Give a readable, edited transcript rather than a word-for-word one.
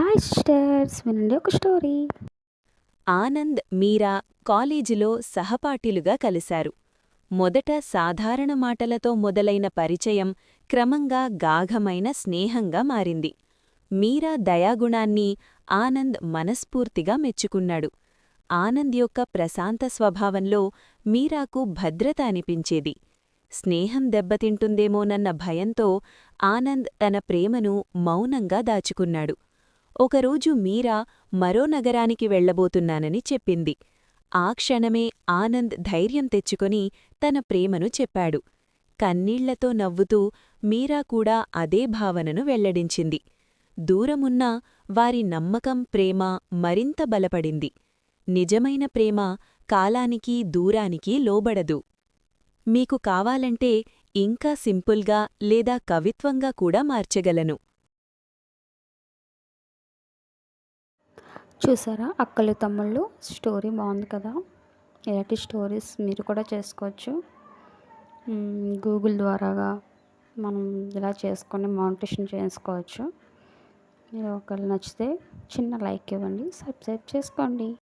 Hi sisters, వినండి ఒక story. Anand, మీరా కాలేజీలో సహపాఠిలుగా కలిశారు. మొదట సాధారణ మాటలతో మొదలైన పరిచయం క్రమంగా గాఢమైన స్నేహంగా మారింది. మీరా దయాగుణాన్ని ఆనంద్ మనస్ఫూర్తిగా మెచ్చుకున్నాడు. ఆనంద్ యొక్క ప్రశాంత స్వభావంలో మీరాకు భద్రత అనిపించేది. స్నేహం దెబ్బతింటుందేమోనన్న భయంతో ఆనంద్ తన ప్రేమను మౌనంగా దాచుకున్నాడు. ఒకరోజు మీరా మరో నగరానికి వెళ్లబోతున్నానని చెప్పింది. ఆ క్షణమే ఆనంద్ ధైర్యం తెచ్చుకొని తన ప్రేమను చెప్పాడు. కన్నీళ్లతో నవ్వుతూ మీరా కూడా అదే భావనను వెల్లడించింది. దూరమున్నా వారి నమ్మకం, ప్రేమ మరింత బలపడింది. నిజమైన ప్రేమ కాలానికి, దూరానికి లోబడదు. మీకు కావాలంటే ఇంకా సింపుల్గా లేదా కవిత్వంగా కూడా మార్చగలను. చూసారా అక్కలు తమ్ముళ్ళు, స్టోరీ బాగుంది కదా. ఇలాంటి స్టోరీస్ మీరు కూడా చేసుకోవచ్చు. గూగుల్ ద్వారాగా మనం ఇలా చేసుకొని మౌంటేషన్ చేసుకోవచ్చు. మీరు ఒకవేళ నచ్చితే చిన్న లైక్ ఇవ్వండి, సబ్స్క్రైబ్ చేసుకోండి.